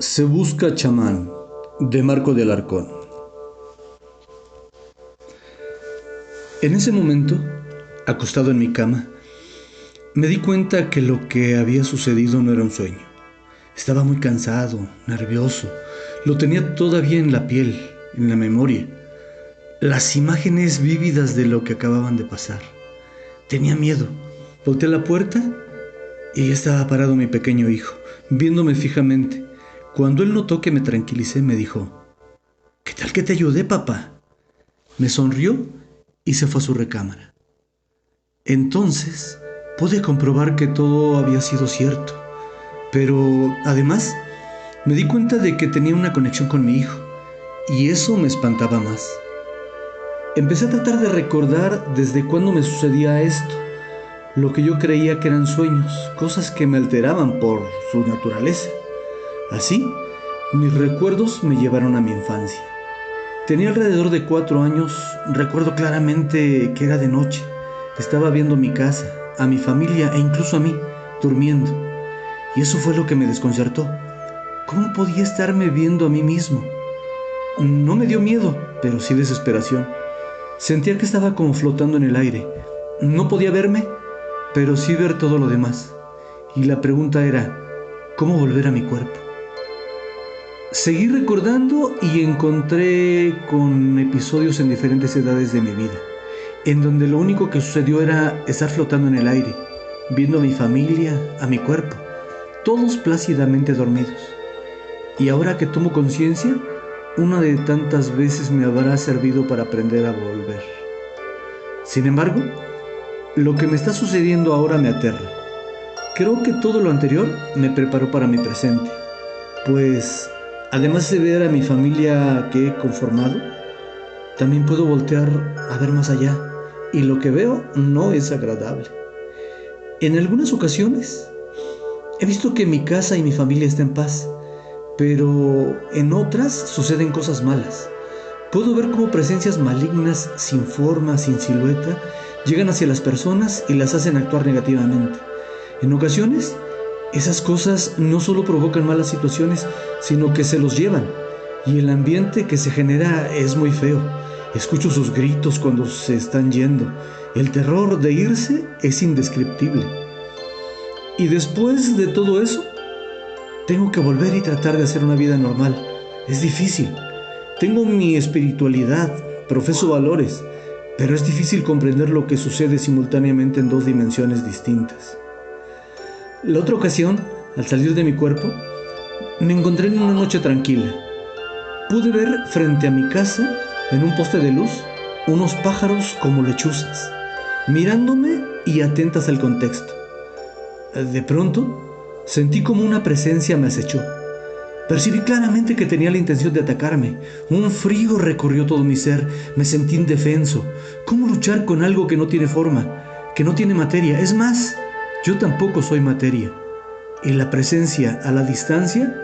Se busca chamán, de Marco de Alarcón. En ese momento, acostado en mi cama, me di cuenta que lo que había sucedido no era un sueño. Estaba muy cansado, nervioso. Lo tenía todavía en la piel, en la memoria. Las imágenes vívidas de lo que acababan de pasar. Tenía miedo. Volteé a la puerta y ya estaba parado mi pequeño hijo, viéndome fijamente. Cuando él notó que me tranquilicé, me dijo: ¿Qué tal que te ayudé, papá? Me sonrió y se fue a su recámara. Entonces pude comprobar que todo había sido cierto, pero además me di cuenta de que tenía una conexión con mi hijo, y eso me espantaba más. Empecé a tratar de recordar desde cuándo me sucedía esto, lo que yo creía que eran sueños, cosas que me alteraban por su naturaleza. Así, mis recuerdos me llevaron a mi infancia. Tenía alrededor de 4 años. Recuerdo claramente que era de noche. Estaba viendo mi casa, a mi familia e incluso a mí, durmiendo. Y eso fue lo que me desconcertó. ¿Cómo podía estarme viendo a mí mismo? No me dio miedo, pero sí desesperación. Sentía que estaba como flotando en el aire. No podía verme, pero sí ver todo lo demás. Y la pregunta era: ¿cómo volver a mi cuerpo? Seguí recordando y encontré con episodios en diferentes edades de mi vida, en donde lo único que sucedió era estar flotando en el aire, viendo a mi familia, a mi cuerpo, todos plácidamente dormidos. Y ahora que tomo conciencia, una de tantas veces me habrá servido para aprender a volver. Sin embargo, lo que me está sucediendo ahora me aterra. Creo que todo lo anterior me preparó para mi presente, pues además de ver a mi familia que he conformado, también puedo voltear a ver más allá, y lo que veo no es agradable. En algunas ocasiones he visto que mi casa y mi familia está en paz, pero en otras suceden cosas malas. Puedo ver cómo presencias malignas, sin forma, sin silueta, llegan hacia las personas y las hacen actuar negativamente. En ocasiones, esas cosas no solo provocan malas situaciones, sino que se los llevan, y el ambiente que se genera es muy feo. Escucho sus gritos cuando se están yendo. El terror de irse es indescriptible. Y después de todo eso, tengo que volver y tratar de hacer una vida normal. Es difícil. Tengo mi espiritualidad, profeso valores, pero es difícil comprender lo que sucede simultáneamente en dos dimensiones distintas. La otra ocasión, al salir de mi cuerpo, me encontré en una noche tranquila. Pude ver frente a mi casa, en un poste de luz, unos pájaros como lechuzas, mirándome y atentas al contexto. De pronto, sentí como una presencia me acechó. Percibí claramente que tenía la intención de atacarme. Un frío recorrió todo mi ser. Me sentí indefenso. ¿Cómo luchar con algo que no tiene forma, que no tiene materia? Es más, yo tampoco soy materia. Y la presencia a la distancia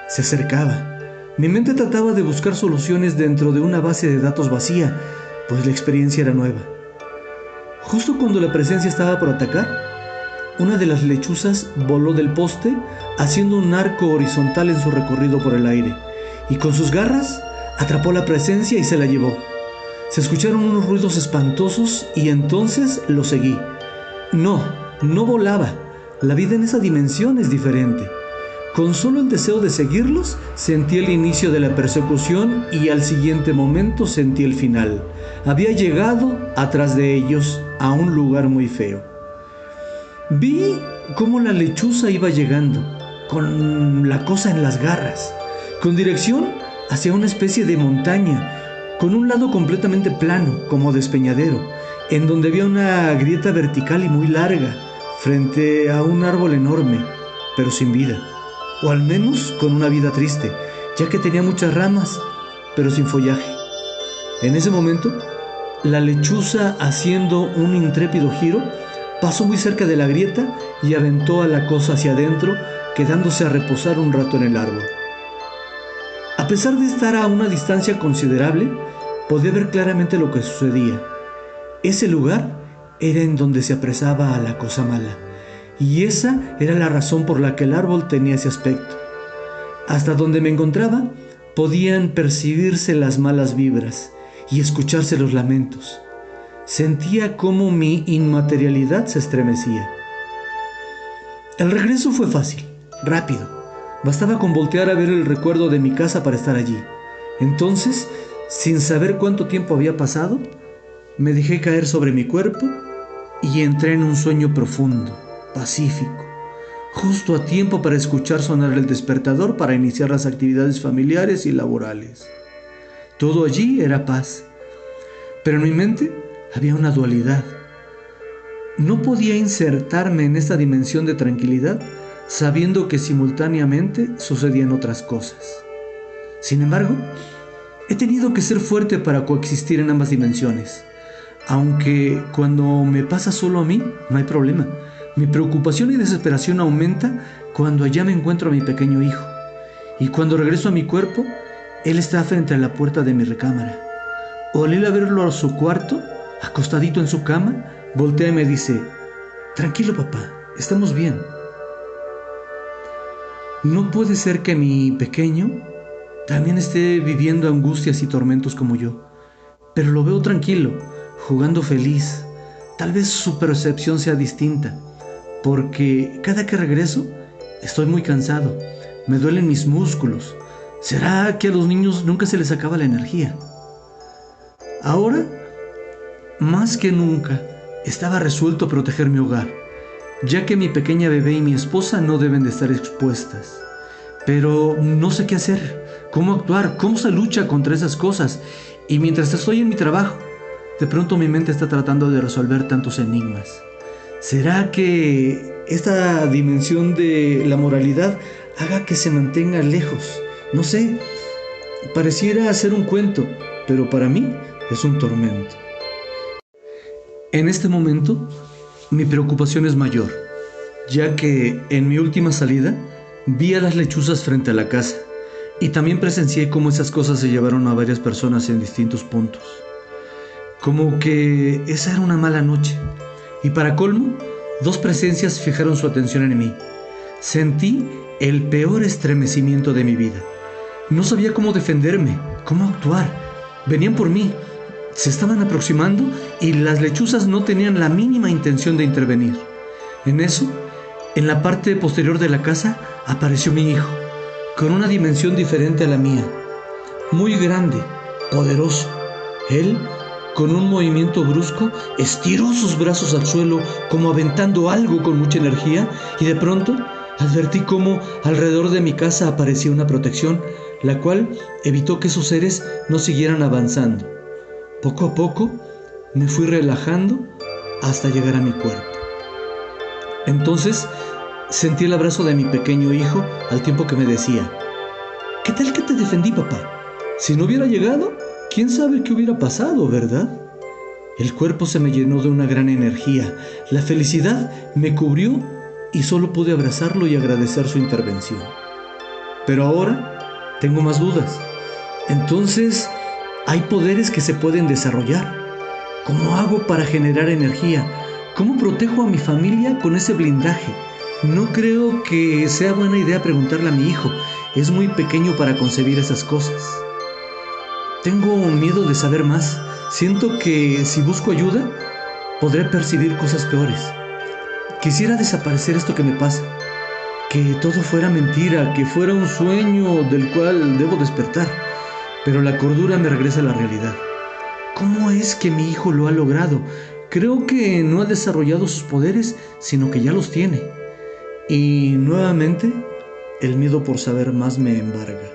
se acercaba. Mi mente trataba de buscar soluciones dentro de una base de datos vacía, pues la experiencia era nueva. Justo cuando la presencia estaba por atacar, una de las lechuzas voló del poste, haciendo un arco horizontal en su recorrido por el aire, y con sus garras atrapó la presencia y se la llevó. Se escucharon unos ruidos espantosos y entonces lo seguí. No, no volaba. La vida en esa dimensión es diferente. Con solo el deseo de seguirlos, sentí el inicio de la persecución y al siguiente momento sentí el final. Había llegado, atrás de ellos, a un lugar muy feo. Vi cómo la lechuza iba llegando, con la cosa en las garras, con dirección hacia una especie de montaña, con un lado completamente plano, como despeñadero, en donde había una grieta vertical y muy larga, frente a un árbol enorme, pero sin vida, o al menos con una vida triste, ya que tenía muchas ramas, pero sin follaje. En ese momento, la lechuza, haciendo un intrépido giro, pasó muy cerca de la grieta y aventó a la cosa hacia adentro, quedándose a reposar un rato en el árbol. A pesar de estar a una distancia considerable, podía ver claramente lo que sucedía. Ese lugar era en donde se apresaba a la cosa mala, y esa era la razón por la que el árbol tenía ese aspecto. Hasta donde me encontraba, podían percibirse las malas vibras y escucharse los lamentos. Sentía cómo mi inmaterialidad se estremecía. El regreso fue fácil, rápido. Bastaba con voltear a ver el recuerdo de mi casa para estar allí. Entonces, sin saber cuánto tiempo había pasado, me dejé caer sobre mi cuerpo y entré en un sueño profundo, pacífico, justo a tiempo para escuchar sonar el despertador para iniciar las actividades familiares y laborales. Todo allí era paz, pero en mi mente había una dualidad. No podía insertarme en esta dimensión de tranquilidad sabiendo que simultáneamente sucedían otras cosas. Sin embargo, he tenido que ser fuerte para coexistir en ambas dimensiones. Aunque cuando me pasa solo a mí, no hay problema. Mi preocupación y desesperación aumenta cuando allá me encuentro a mi pequeño hijo. Y cuando regreso a mi cuerpo, él está frente a la puerta de mi recámara. O al ir a verlo a su cuarto, acostadito en su cama, voltea y me dice: tranquilo papá, estamos bien. No puede ser que mi pequeño también esté viviendo angustias y tormentos como yo, pero lo veo tranquilo, jugando feliz. Tal vez su percepción sea distinta, porque cada que regreso estoy muy cansado, me duelen mis músculos. ¿Será que a los niños nunca se les acaba la energía? Ahora, más que nunca, estaba resuelto a proteger mi hogar, ya que mi pequeña bebé y mi esposa no deben de estar expuestas. Pero no sé qué hacer, cómo actuar, cómo se lucha contra esas cosas. Y mientras estoy en mi trabajo, de pronto mi mente está tratando de resolver tantos enigmas. ¿Será que esta dimensión de la moralidad haga que se mantenga lejos? No sé, pareciera ser un cuento, pero para mí es un tormento. En este momento, mi preocupación es mayor, ya que en mi última salida vi a las lechuzas frente a la casa y también presencié cómo esas cosas se llevaron a varias personas en distintos puntos. Como que esa era una mala noche. Y para colmo, dos presencias fijaron su atención en mí. Sentí el peor estremecimiento de mi vida. No sabía cómo defenderme, cómo actuar. Venían por mí, se estaban aproximando y las lechuzas no tenían la mínima intención de intervenir. En eso, en la parte posterior de la casa, apareció mi hijo, con una dimensión diferente a la mía. Muy grande, poderoso. Él, con un movimiento brusco, estiró sus brazos al suelo como aventando algo con mucha energía y de pronto advertí cómo alrededor de mi casa aparecía una protección, la cual evitó que esos seres no siguieran avanzando. Poco a poco me fui relajando hasta llegar a mi cuerpo. Entonces sentí el abrazo de mi pequeño hijo al tiempo que me decía: ¿qué tal que te defendí, papá? Si no hubiera llegado, quién sabe qué hubiera pasado, ¿verdad? El cuerpo se me llenó de una gran energía. La felicidad me cubrió y solo pude abrazarlo y agradecer su intervención. Pero ahora tengo más dudas. Entonces, hay poderes que se pueden desarrollar. ¿Cómo hago para generar energía? ¿Cómo protejo a mi familia con ese blindaje? No creo que sea buena idea preguntarle a mi hijo. Es muy pequeño para concebir esas cosas. Tengo miedo de saber más. Siento que si busco ayuda, podré percibir cosas peores. Quisiera desaparecer esto que me pasa. Que todo fuera mentira, que fuera un sueño del cual debo despertar. Pero la cordura me regresa a la realidad. ¿Cómo es que mi hijo lo ha logrado? Creo que no ha desarrollado sus poderes, sino que ya los tiene. Y nuevamente, el miedo por saber más me embarga.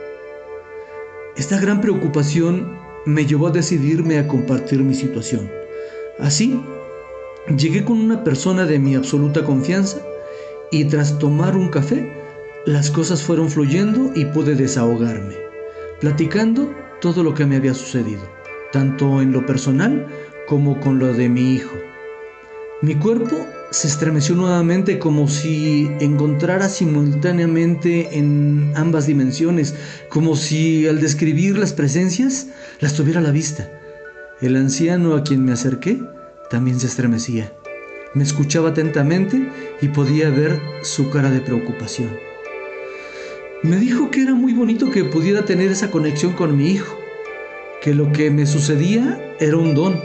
Esta gran preocupación me llevó a decidirme a compartir mi situación. Así, llegué con una persona de mi absoluta confianza y tras tomar un café, las cosas fueron fluyendo y pude desahogarme, platicando todo lo que me había sucedido, tanto en lo personal como con lo de mi hijo. Mi cuerpo se estremeció nuevamente como si encontrara simultáneamente en ambas dimensiones, como si al describir las presencias las tuviera a la vista. El anciano a quien me acerqué también se estremecía. Me escuchaba atentamente y podía ver su cara de preocupación. Me dijo que era muy bonito que pudiera tener esa conexión con mi hijo, que lo que me sucedía era un don,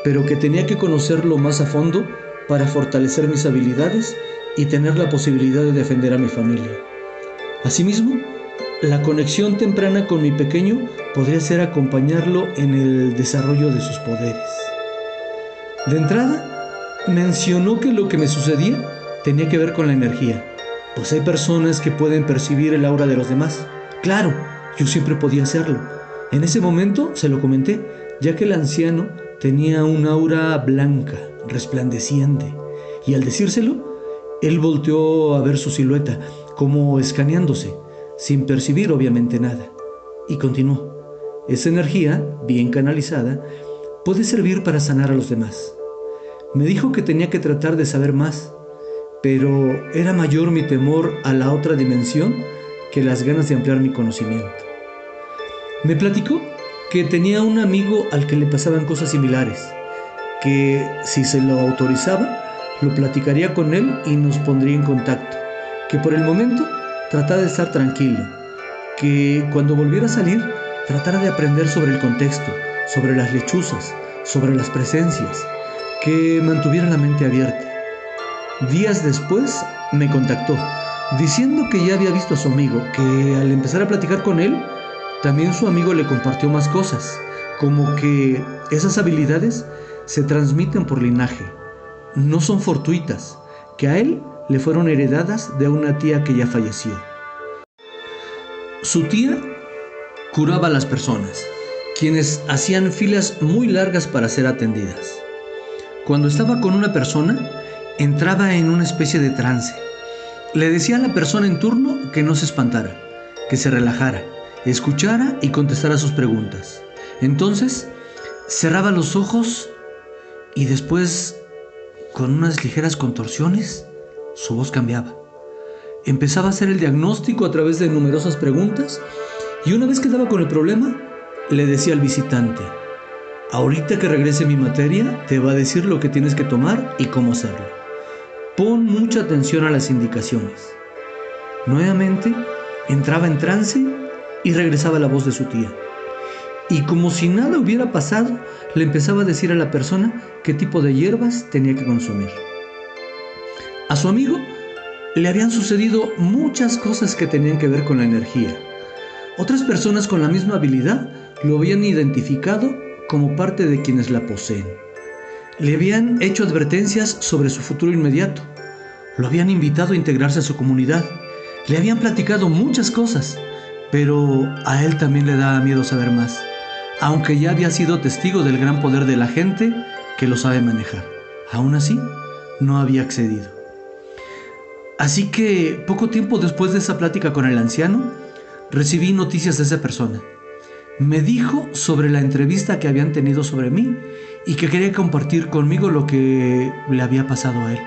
pero que tenía que conocerlo más a fondo para fortalecer mis habilidades y tener la posibilidad de defender a mi familia. Asimismo, la conexión temprana con mi pequeño podría ser acompañarlo en el desarrollo de sus poderes. De entrada, mencionó que lo que me sucedía tenía que ver con la energía, pues hay personas que pueden percibir el aura de los demás. Claro, yo siempre podía hacerlo. En ese momento se lo comenté, ya que el anciano tenía un aura blanca, resplandeciente, y al decírselo, él volteó a ver su silueta, como escaneándose, sin percibir obviamente nada, y continuó. Esa energía, bien canalizada, puede servir para sanar a los demás. Me dijo que tenía que tratar de saber más, pero era mayor mi temor a la otra dimensión que las ganas de ampliar mi conocimiento. Me platicó que tenía un amigo al que le pasaban cosas similares, que si se lo autorizaba, lo platicaría con él y nos pondría en contacto, que por el momento tratara de estar tranquilo, que cuando volviera a salir tratara de aprender sobre el contexto, sobre las lechuzas, sobre las presencias, que mantuviera la mente abierta. Días después me contactó, diciendo que ya había visto a su amigo, que al empezar a platicar con él, también su amigo le compartió más cosas, como que esas habilidades se transmiten por linaje, no son fortuitas, que a él le fueron heredadas de una tía que ya falleció. Su tía curaba a las personas, quienes hacían filas muy largas para ser atendidas. Cuando estaba con una persona, entraba en una especie de trance. Le decía a la persona en turno que no se espantara, que se relajara, escuchara y contestara sus preguntas. Entonces, cerraba los ojos y después, con unas ligeras contorsiones, su voz cambiaba. Empezaba a hacer el diagnóstico a través de numerosas preguntas y una vez que daba con el problema, le decía al visitante: ahorita que regrese mi materia, te va a decir lo que tienes que tomar y cómo hacerlo. Pon mucha atención a las indicaciones. Nuevamente, entraba en trance y regresaba la voz de su tía. Y como si nada hubiera pasado, le empezaba a decir a la persona qué tipo de hierbas tenía que consumir. A su amigo le habían sucedido muchas cosas que tenían que ver con la energía. Otras personas con la misma habilidad lo habían identificado como parte de quienes la poseen. Le habían hecho advertencias sobre su futuro inmediato. Lo habían invitado a integrarse a su comunidad. Le habían platicado muchas cosas, pero a él también le daba miedo saber más, aunque ya había sido testigo del gran poder de la gente que lo sabe manejar. Aún así, no había accedido. Así que, poco tiempo después de esa plática con el anciano, recibí noticias de esa persona. Me dijo sobre la entrevista que habían tenido sobre mí y que quería compartir conmigo lo que le había pasado a él.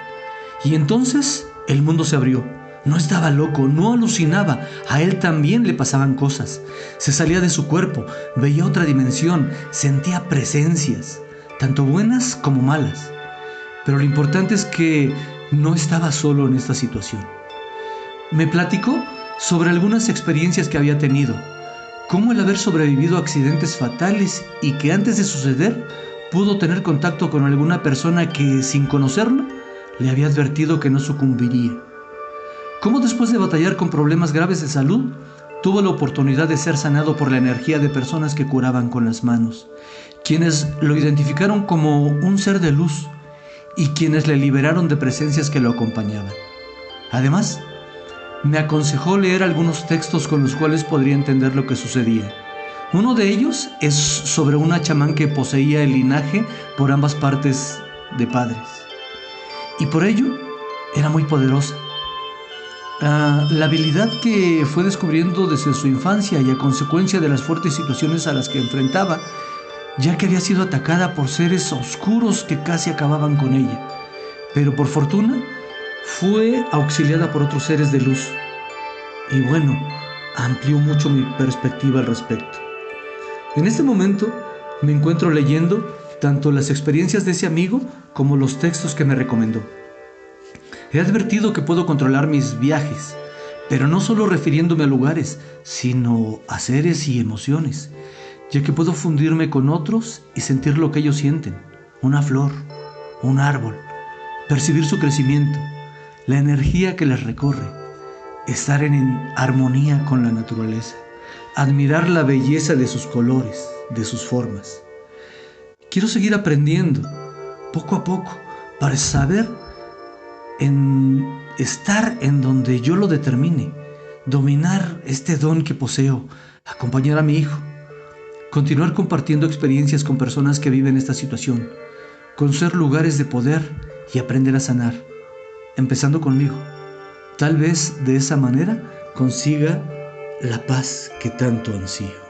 Y entonces el mundo se abrió. No estaba loco, no alucinaba. A él también le pasaban cosas. Se salía de su cuerpo, veía otra dimensión, sentía presencias, tanto buenas como malas. Pero lo importante es que no estaba solo en esta situación. Me platicó sobre algunas experiencias que había tenido, cómo el haber sobrevivido a accidentes fatales y que antes de suceder pudo tener contacto con alguna persona que, sin conocerlo, le había advertido que no sucumbiría. Cómo después de batallar con problemas graves de salud, tuvo la oportunidad de ser sanado por la energía de personas que curaban con las manos, quienes lo identificaron como un ser de luz y quienes le liberaron de presencias que lo acompañaban. Además, me aconsejó leer algunos textos con los cuales podría entender lo que sucedía. Uno de ellos es sobre una chamán que poseía el linaje por ambas partes de padres, y por ello era muy poderosa. La habilidad que fue descubriendo desde su infancia y a consecuencia de las fuertes situaciones a las que enfrentaba, ya que había sido atacada por seres oscuros que casi acababan con ella, pero por fortuna fue auxiliada por otros seres de luz. Y bueno, amplió mucho mi perspectiva al respecto. En este momento me encuentro leyendo tanto las experiencias de ese amigo como los textos que me recomendó. He advertido que puedo controlar mis viajes, pero no solo refiriéndome a lugares, sino a seres y emociones, ya que puedo fundirme con otros y sentir lo que ellos sienten, una flor, un árbol, percibir su crecimiento, la energía que les recorre, estar en armonía con la naturaleza, admirar la belleza de sus colores, de sus formas. Quiero seguir aprendiendo, poco a poco, para saber estar en donde yo lo determine, dominar este don que poseo, acompañar a mi hijo, continuar compartiendo experiencias con personas que viven esta situación, conocer lugares de poder y aprender a sanar, empezando conmigo. Tal vez de esa manera consiga la paz que tanto ansío.